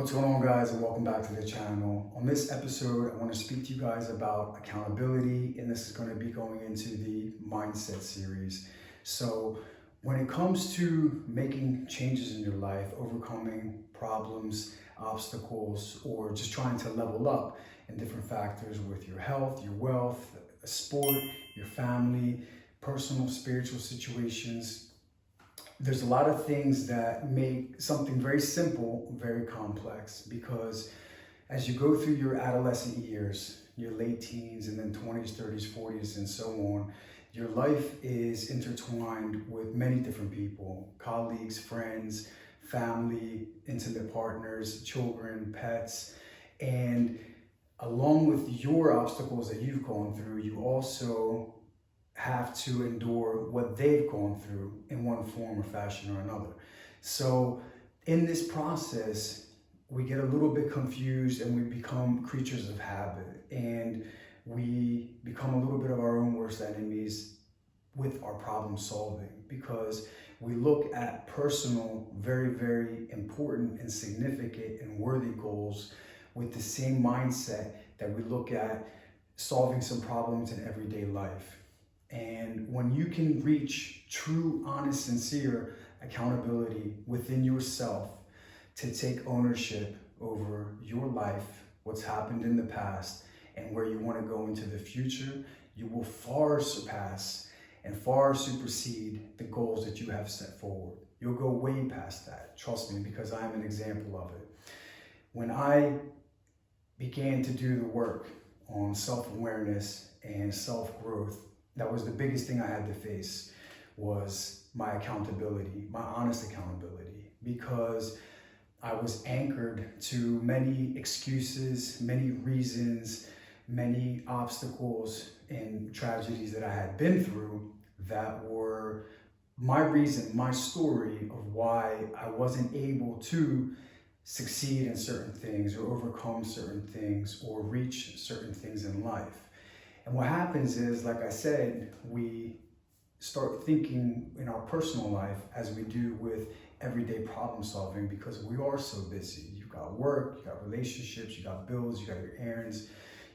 What's going on, guys, and welcome back to the channel. On this episode, I want to speak to you guys about accountability, and this is going to be going into the mindset series. So when it comes to making changes in your life, overcoming problems, obstacles, or just trying to level up in different factors with your health, your wealth, a sport, your family, personal, spiritual situations, there's a lot of things that make something very simple very complex, because as you go through your adolescent years, your late teens, and then 20s, 30s, 40s, and so on, your life is intertwined with many different people: colleagues, friends, family, intimate partners, children, pets. And along with your obstacles that you've gone through, you also have to endure what they've gone through in one form or fashion or another. So in this process, we get a little bit confused and we become creatures of habit, and we become a little bit of our own worst enemies with our problem solving, because we look at personal, very, very important and significant and worthy goals with the same mindset that we look at solving some problems in everyday life. And when you can reach true, honest, sincere accountability within yourself to take ownership over your life, what's happened in the past, and where you want to go into the future, you will far surpass and far supersede the goals that you have set forward. You'll go way past that, trust me, because I'm an example of it. When I began to do the work on self-awareness and self-growth, that was the biggest thing I had to face, was my accountability, my honest accountability, because I was anchored to many excuses, many reasons, many obstacles and tragedies that I had been through that were my reason, my story of why I wasn't able to succeed in certain things or overcome certain things or reach certain things in life. And what happens is, like I said, we start thinking in our personal life as we do with everyday problem solving, because we are so busy. You've got work, you got relationships, you got bills, you got your errands,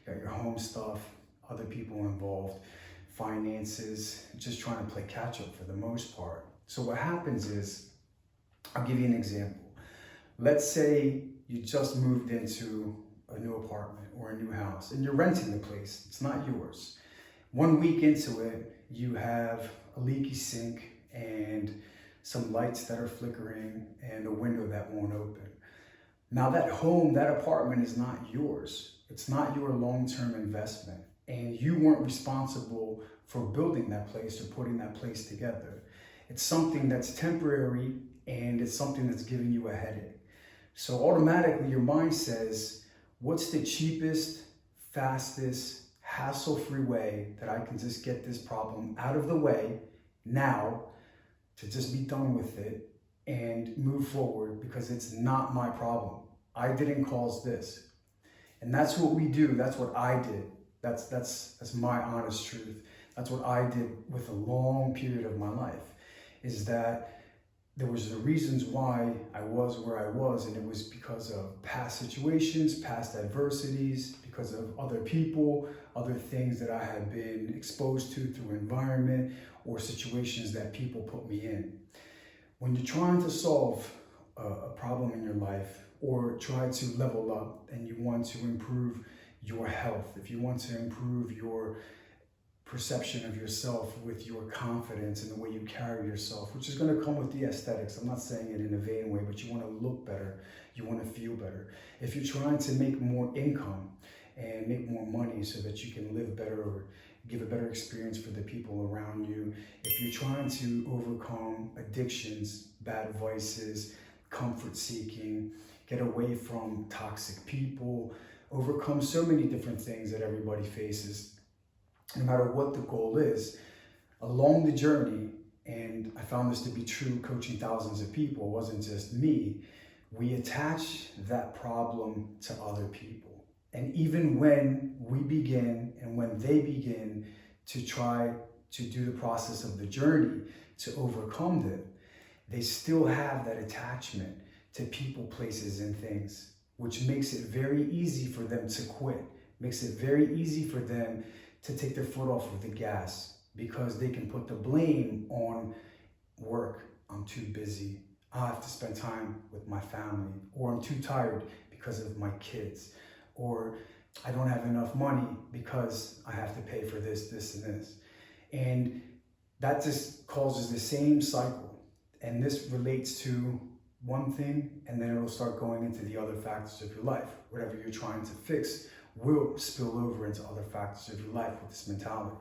you got your home stuff, other people involved, finances, just trying to play catch up for the most part. So what happens is, I'll give you an example. Let's say you just moved into a new apartment or a new house and you're renting the place. It's not yours. 1 week into it, you have a leaky sink and some lights that are flickering and a window that won't open. Now that home, that apartment is not yours. It's not your long-term investment, and you weren't responsible for building that place or putting that place together. It's something that's temporary, and it's something that's giving you a headache. So automatically your mind says, what's the cheapest, fastest, hassle-free way that I can just get this problem out of the way now, to just be done with it and move forward, because it's not my problem. I didn't cause this. And that's what we do. That's what I did. That's my honest truth. That's what I did with a long period of my life, is that there was the reasons why I was where I was, and it was because of past situations, past adversities, because of other people, other things that I had been exposed to through environment or situations that people put me in. When you're trying to solve a problem in your life, or try to level up, and you want to improve your health, if you want to improve your perception of yourself with your confidence and the way you carry yourself, which is going to come with the aesthetics. I'm not saying it in a vain way, but you want to look better, you want to feel better. If you're trying to make more income and make more money so that you can live better or give a better experience for the people around you, if you're trying to overcome addictions, bad vices, comfort seeking, get away from toxic people, overcome so many different things that everybody faces, no matter what the goal is, along the journey, and I found this to be true coaching thousands of people, it wasn't just me, we attach that problem to other people. And even when we begin and when they begin to try to do the process of the journey to overcome it, they still have that attachment to people, places, and things. which makes it very easy for them to quit, makes it very easy for them to take their foot off of the gas because they can put the blame on work. I'm too busy. I have to spend time with my family, or I'm too tired because of my kids, or I don't have enough money because I have to pay for this, this, and this. And that just causes the same cycle. And this relates to one thing, and then it'll start going into the other factors of your life. Whatever you're trying to fix will spill over into other factors of your life with this mentality.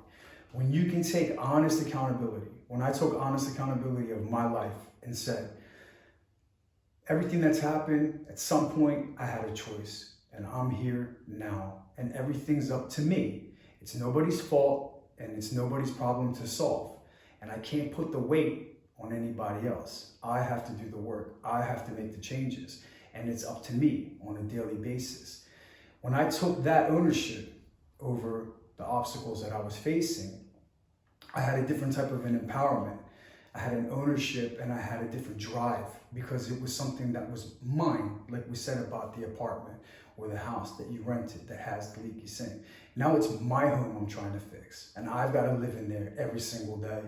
When you can take honest accountability, when I took honest accountability of my life and said, everything that's happened, at some point I had a choice, and I'm here now, and everything's up to me. It's nobody's fault, and it's nobody's problem to solve. And I can't put the weight on anybody else. I have to do the work. I have to make the changes, and it's up to me on a daily basis. When I took that ownership over the obstacles that I was facing, I had a different type of an empowerment. I had an ownership, and I had a different drive because it was something that was mine, like we said about the apartment or the house that you rented that has the leaky sink. Now it's my home I'm trying to fix, and I've got to live in there every single day.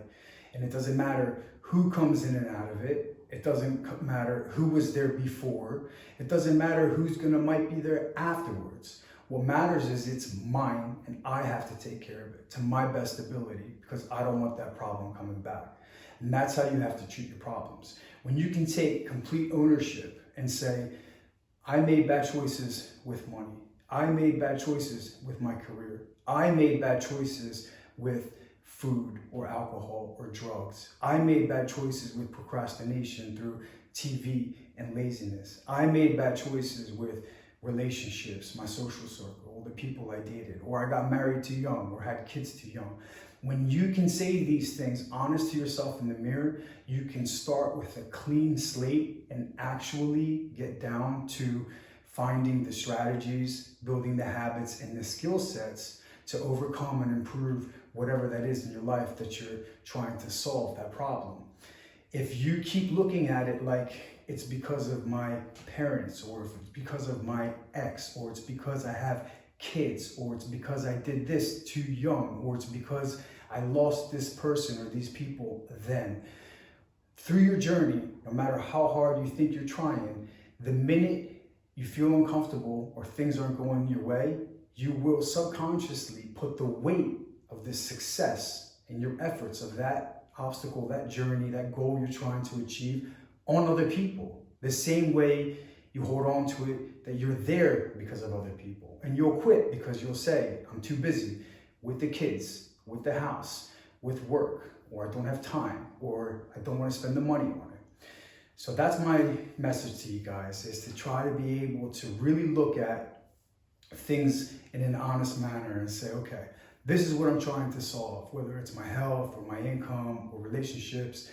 And it doesn't matter who comes in and out of it. It doesn't matter who was there before. It doesn't matter who's might be there afterwards. What matters is it's mine, and I have to take care of it to my best ability because I don't want that problem coming back. And that's how you have to treat your problems. When you can take complete ownership and say, I made bad choices with money. I made bad choices with my career. I made bad choices with food or alcohol or drugs. I made bad choices with procrastination through TV and laziness. I made bad choices with relationships, my social circle, the people I dated, or I got married too young or had kids too young. When you can say these things honest to yourself in the mirror, you can start with a clean slate and actually get down to finding the strategies, building the habits and the skill sets to overcome and improve whatever that is in your life that you're trying to solve that problem. If you keep looking at it like it's because of my parents, or if it's because of my ex, or it's because I have kids, or it's because I did this too young, or it's because I lost this person or these people then. Through your journey, no matter how hard you think you're trying, the minute you feel uncomfortable or things aren't going your way, you will subconsciously put the weight of this success and your efforts of that obstacle, that journey, that goal you're trying to achieve on other people. The same way you hold on to it, that you're there because of other people. And you'll quit because you'll say, I'm too busy with the kids, with the house, with work, or I don't have time, or I don't want to spend the money on it. So that's my message to you guys, is to try to be able to really look at things in an honest manner and say, okay, this is what I'm trying to solve, whether it's my health or my income or relationships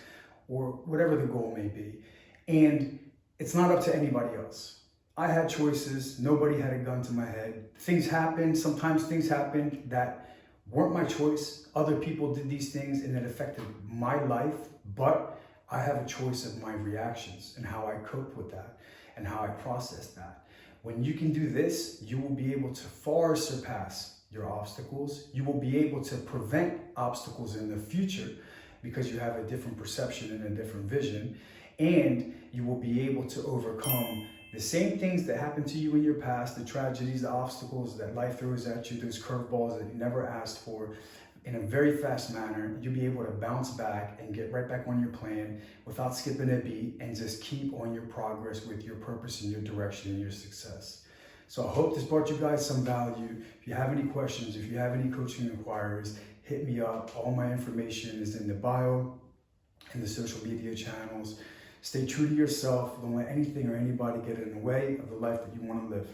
or whatever the goal may be. And it's not up to anybody else. I had choices. Nobody had a gun to my head. Things happened. Sometimes things happened that weren't my choice. Other people did these things and it affected my life, but I have a choice of my reactions and how I cope with that and how I process that. When you can do this, you will be able to far surpass your obstacles. You will be able to prevent obstacles in the future because you have a different perception and a different vision. And you will be able to overcome the same things that happened to you in your past, the tragedies, the obstacles that life throws at you, those curveballs that you never asked for, in a very fast manner. You'll be able to bounce back and get right back on your plan without skipping a beat and just keep on your progress with your purpose and your direction and your success. So I hope this brought you guys some value. If you have any questions, if you have any coaching inquiries, hit me up. All my information is in the bio and the social media channels. Stay true to yourself. Don't let anything or anybody get in the way of the life that you want to live.